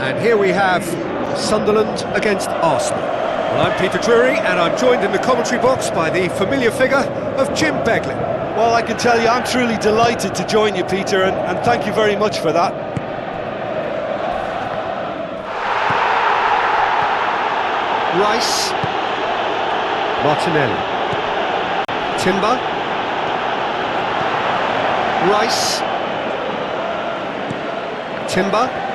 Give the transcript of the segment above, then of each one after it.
And here we have Sunderland against Arsenal. Well, I'm Peter Drury, and I'm joined in the commentary box by the familiar figure of Jim Beglin. Well, I can tell you I'm truly delighted to join you, Peter, and thank you very much for that. Rice. Martinelli. Timber. Rice. Timber.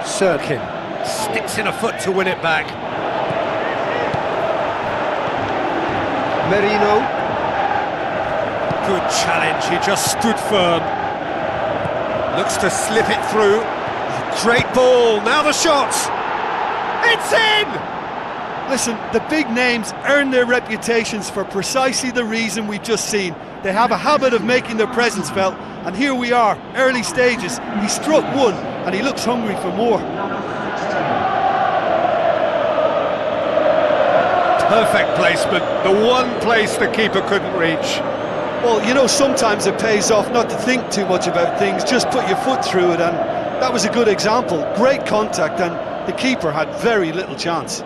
Sirkin. Sticks in a foot to win it back. Merino. Good challenge, he just stood firm. Looks to slip it through. Great ball, now the shot! It's in! Listen, the big names earn their reputations for precisely the reason we've just seen. They have a habit of making their presence felt, and here we are, early stages. He struck one, and he looks hungry for more. Perfect placement, the one place the keeper couldn't reach. Well, you know, sometimes it pays off not to think too much about things, just put your foot through it, and that was a good example. Great contact, and the keeper had very little chance.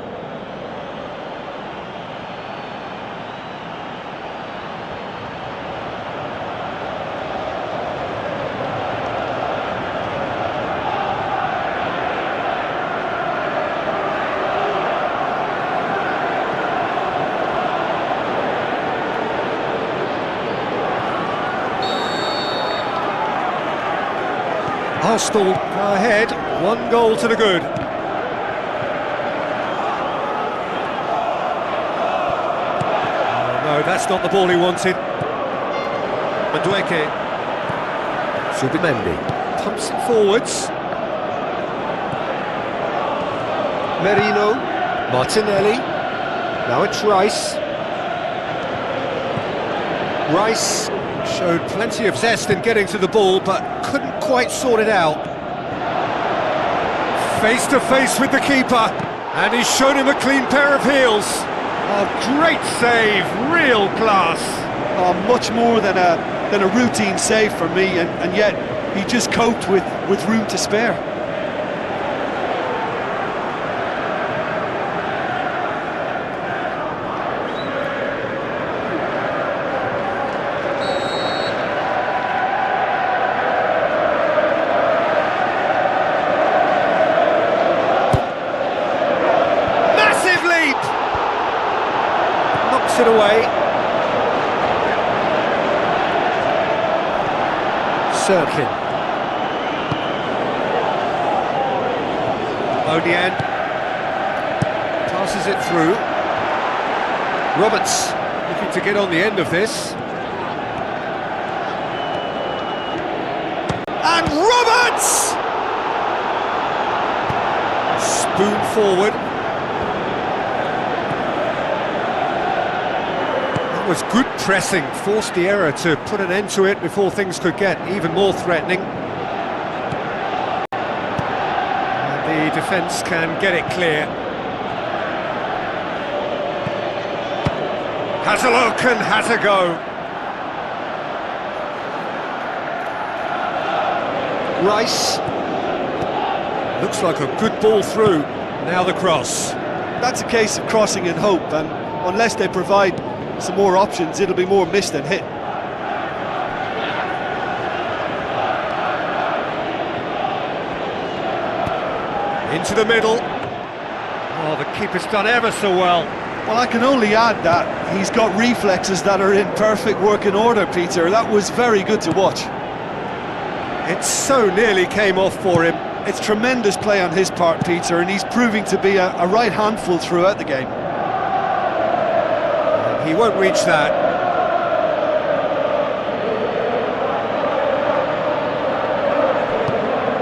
Arsenal go ahead, 1 goal to the good. Oh, no, that's not the ball he wanted. Madueke. Subimendi. Pumps it forwards. Merino. Martinelli. Now it's Rice. Rice showed plenty of zest in getting to the ball, but couldn't quite sort it out. Face to face with the keeper, and he's shown him a clean pair of heels. Oh, great save, real class. Oh, much more than a routine save for me, and yet he just coped with room to spare. It away. Sirkin. Odian passes it through. Roberts looking to get on the end of this. And Roberts! Spoon forward. Was good pressing, forced the error to put an end to it before things could get even more threatening. And the defence can get it clear. Has a look and has a go. Rice. Looks like a good ball through. Now the cross. That's a case of crossing in hope, and unless they provide some more options, it'll be more miss than hit. Into the middle. Oh, the keeper's done ever so well. Well, I can only add that he's got reflexes that are in perfect working order, Peter. That was very good to watch. It so nearly came off for him. It's tremendous play on his part, Peter, and he's proving to be a right handful throughout the game. He won't reach that.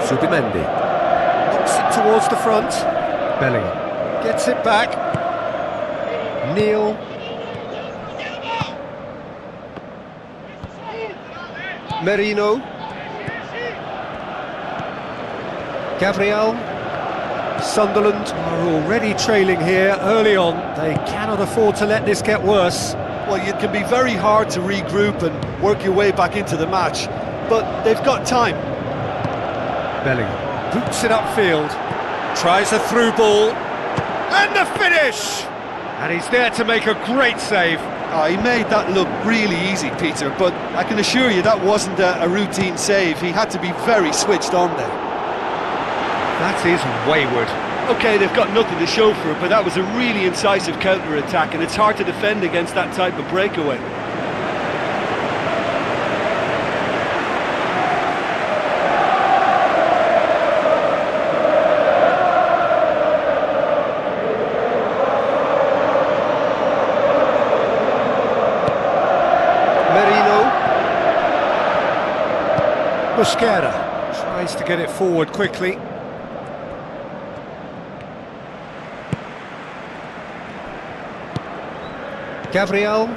Subimendi knocks it towards the front. Bellingham gets it back. Neil. Merino. Gabriel. Sunderland are already trailing here early on. They cannot afford to let this get worse. Well, it can be very hard to regroup and work your way back into the match, but they've got time. Bellingham Boots it upfield. Tries a through ball. And the finish! And he's there to make a great save. Oh, he made that look really easy, Peter, but I can assure you that wasn't a routine save. He had to be very switched on there. That is wayward. OK, they've got nothing to show for it, but that was a really incisive counter-attack, and it's hard to defend against that type of breakaway. Mosquera tries to get it forward quickly. Gabriel did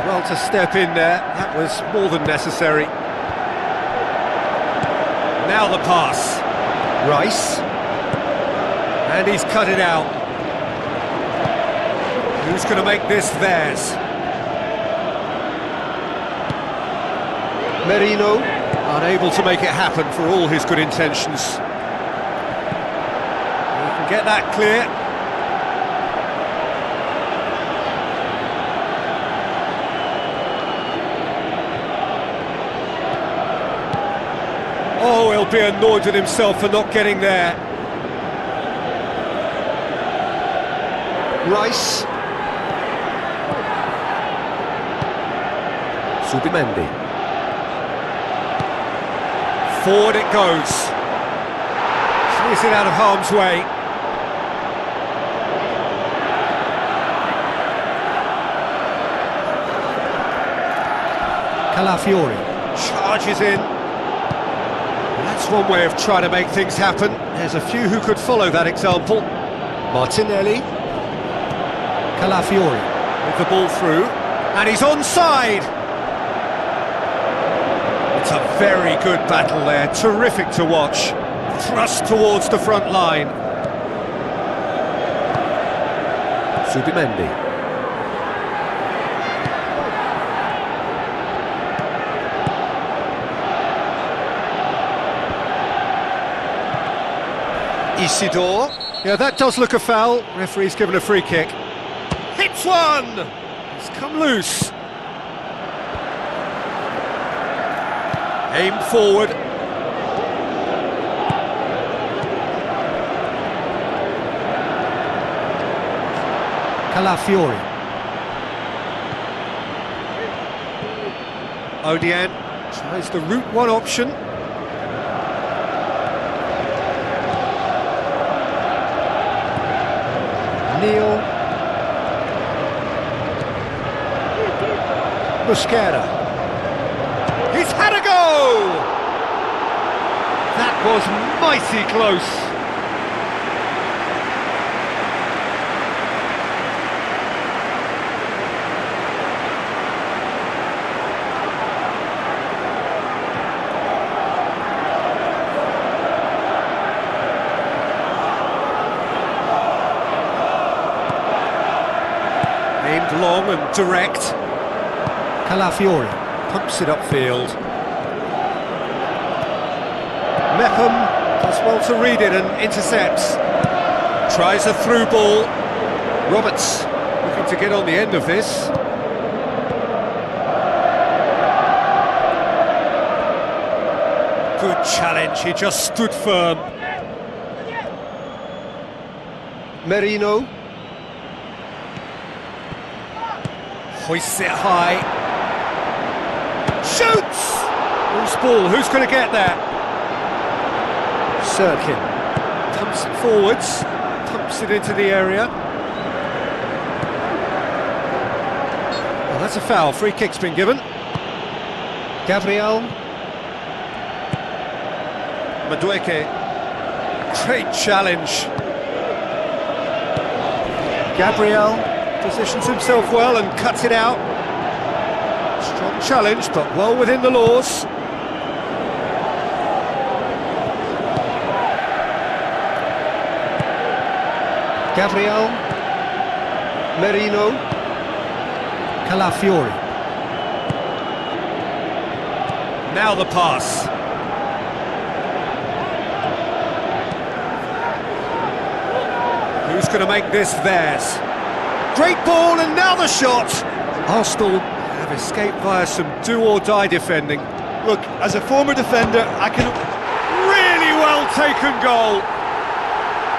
well to step in there. That was more than necessary. Now the pass. Rice. And he's cut it out. Who's going to make this theirs? Merino, unable to make it happen for all his good intentions. He can get that clear. Oh, he'll be annoyed with himself for not getting there. Rice. Subimendi. Forward it goes. Clears it out of harm's way. Calafiori charges in. That's one way of trying to make things happen. There's a few who could follow that example. Martinelli. Calafiori with the ball through. And he's onside. It's a very good battle there, terrific to watch. Thrust towards the front line. Subimendi. Isidore. Yeah, that does look a foul. Referee's given a free kick. Hits one! It's come loose. Aimed forward. Calafiori. Odian tries the route one option. Neil. Mosquera. He's had a go! That was mighty close. Aimed long and direct. Calafiori pumps it upfield. Mepham does well to read it and intercepts. Tries a through ball. Roberts looking to get on the end of this. Good challenge, he just stood firm. Merino. Hoists it high. Shoots! Loose ball, who's going to get that? Sirkin pumps it forwards, pumps it into the area. Well, that's a foul, free kick's been given. Gabriel. Madueke. Great challenge. Gabriel positions himself well and cuts it out. Strong challenge, but well within the laws. Gabriel. Merino. Calafiori. Now the pass. going to make this theirs. Great ball, and now the shot! Arsenal have escaped via some do-or-die defending. Look, as a former defender, I can... Really well taken goal!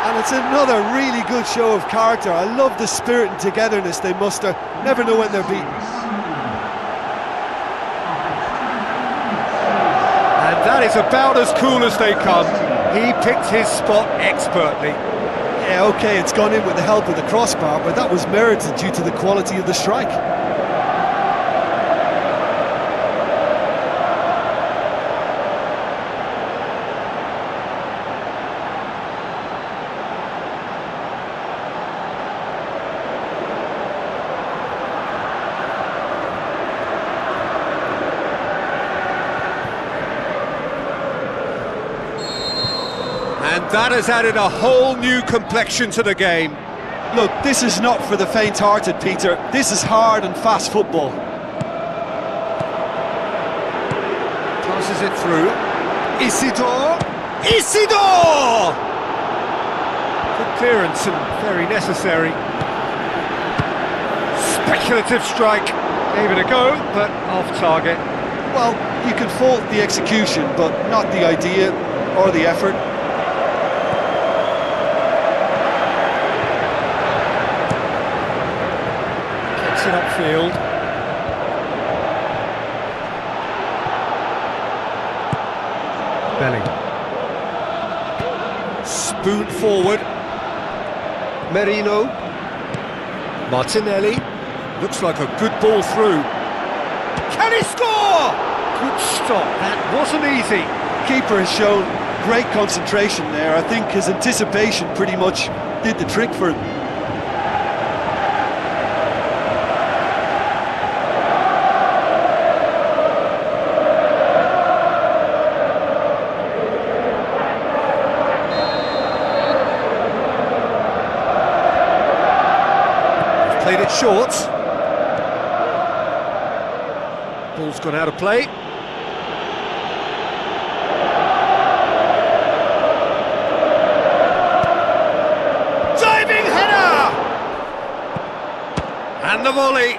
And it's another really good show of character. I love the spirit and togetherness they muster. Never know when they're beaten. And that is about as cool as they come. He picked his spot expertly. Yeah, OK, it's gone in with the help of the crossbar, but that was merited due to the quality of the strike. And that has added a whole new complexion to the game. Look, this is not for the faint-hearted, Peter. This is hard and fast football. Passes it through. Isidore! Isidore! Good clearance and very necessary. Speculative strike. Gave it a go, but off target. Well, you can fault the execution, but not the idea or the effort. It upfield. Belling. Spoon forward. Merino. Martinelli. Looks like a good ball through. Can he score? Good stop. That wasn't easy. Keeper has shown great concentration there. I think his anticipation pretty much did the trick for him. Played it short. Ball's gone out of play. Diving header! And the volley.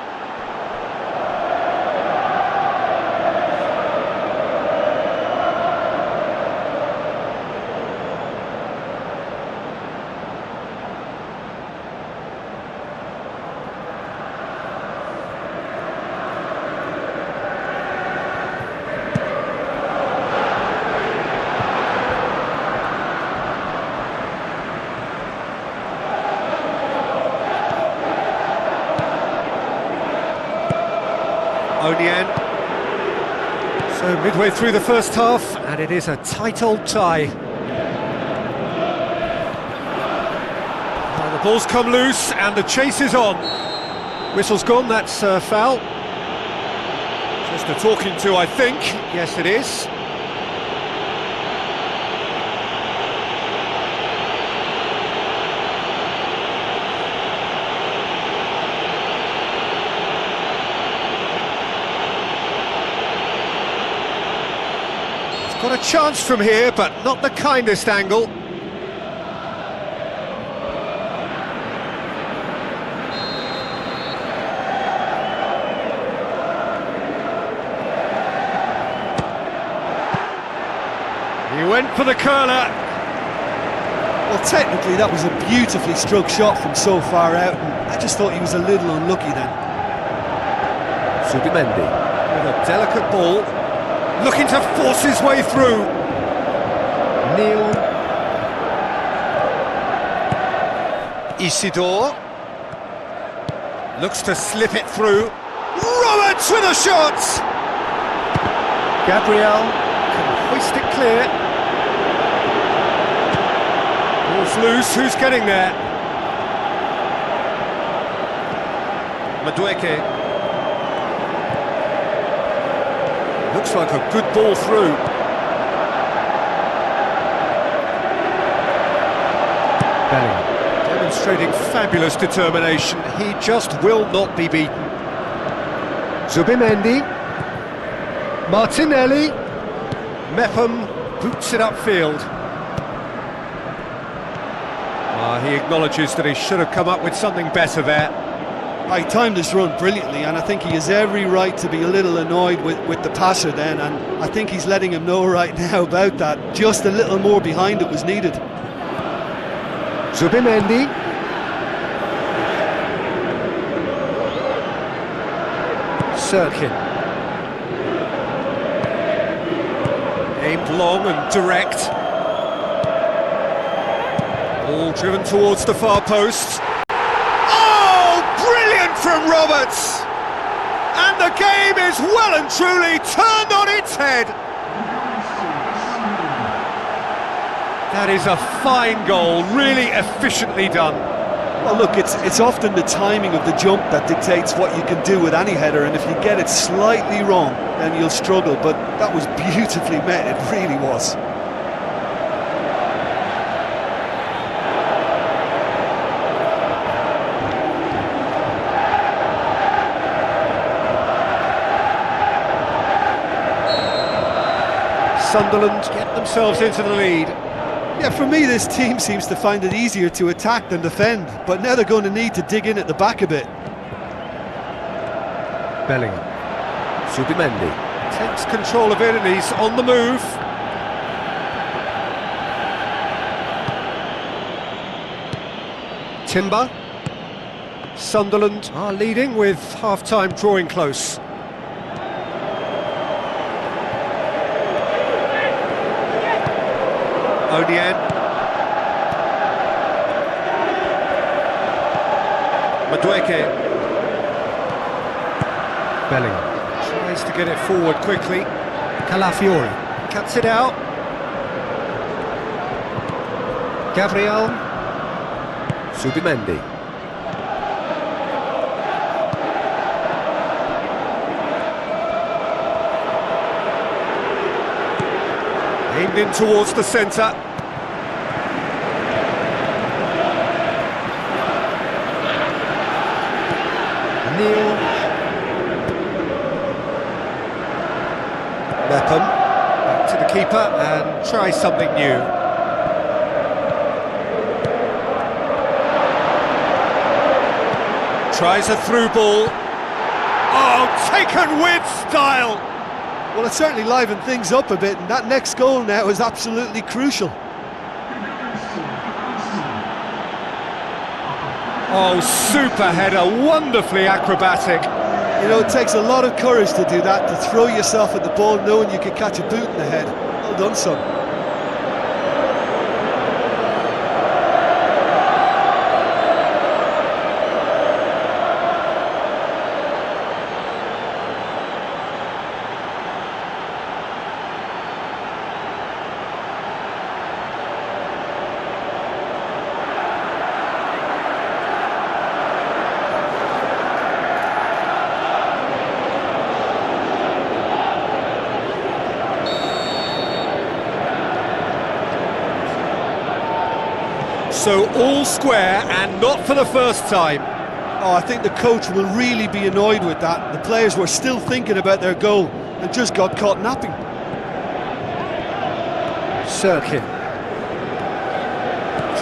Onian. So midway through the first half, and it is a tight old tie. Well, the ball's come loose, and the chase is on. Whistle's gone, that's foul. Just a talking to, I think. Yes, it is. Got a chance from here, but not the kindest angle. He went for the curler. Well, technically that was a beautifully struck shot from so far out, and I just thought he was a little unlucky then. Subimendi with a delicate ball. Looking to force his way through. Neil. Isidore. Looks to slip it through. Roberts with a shot! Gabriel can hoist it clear. Ball's loose, who's getting there? Madueke. Looks like a good ball through. Bellingham demonstrating fabulous determination. He just will not be beaten. Zubimendi. Martinelli. Mepham boots it upfield. He acknowledges that he should have come up with something better there. He timed his run brilliantly, and I think he has every right to be a little annoyed with the passer then, and I think he's letting him know right now about that. Just a little more behind it was needed. Zubimendi. Sirkin. Aimed long and direct. Ball driven towards the far post. Oh, brilliant from Roberts! And the game is well and truly turned on its head. That is a fine goal, really efficiently done. Well, look, it's often the timing of the jump that dictates what you can do with any header, and if you get it slightly wrong, then you'll struggle, but that was beautifully met, it really was. Sunderland get themselves into the lead. Yeah, for me this team seems to find it easier to attack than defend, but now they're going to need to dig in at the back a bit. Bellingham. Zubimendi takes control of it and he's on the move. Timber. Sunderland are leading with half-time drawing close. Onian. Madueke. Bellingham tries to get it forward quickly. Calafiori cuts it out. Gabriel. Zubimendi. Aimed in towards the centre. Neil. Mepham. Back to the keeper and try something new. Tries a through ball. Oh, taken with style! Well, it certainly livened things up a bit, and that next goal now is absolutely crucial. Oh, super header, wonderfully acrobatic. You know, it takes a lot of courage to do that, to throw yourself at the ball knowing you could catch a boot in the head. Well done, son. So all square and not for the first time. Oh, I think the coach will really be annoyed with that. The players were still thinking about their goal and just got caught napping. Sirkin.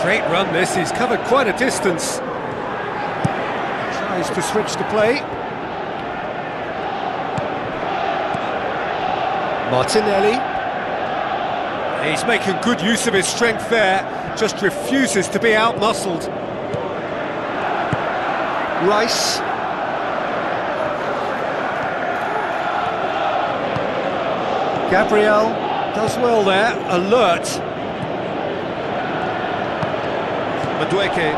Great run this, he's covered quite a distance. Tries to switch the play. Martinelli. He's making good use of his strength there, just refuses to be out-muscled. Rice. Gabriel does well there, alert. Madueke.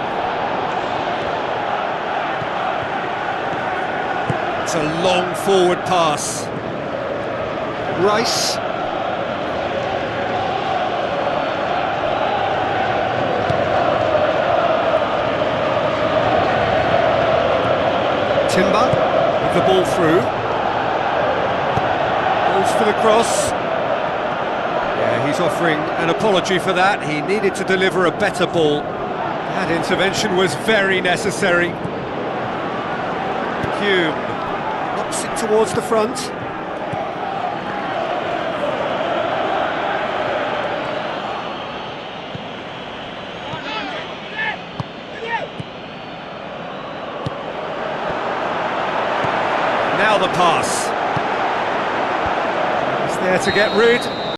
It's a long forward pass. Rice. Timber with the ball through. Goes for the cross. Yeah, he's offering an apology for that. He needed to deliver a better ball. That intervention was very necessary. Hume knocks it towards the front. now the pass. He's there to get rid.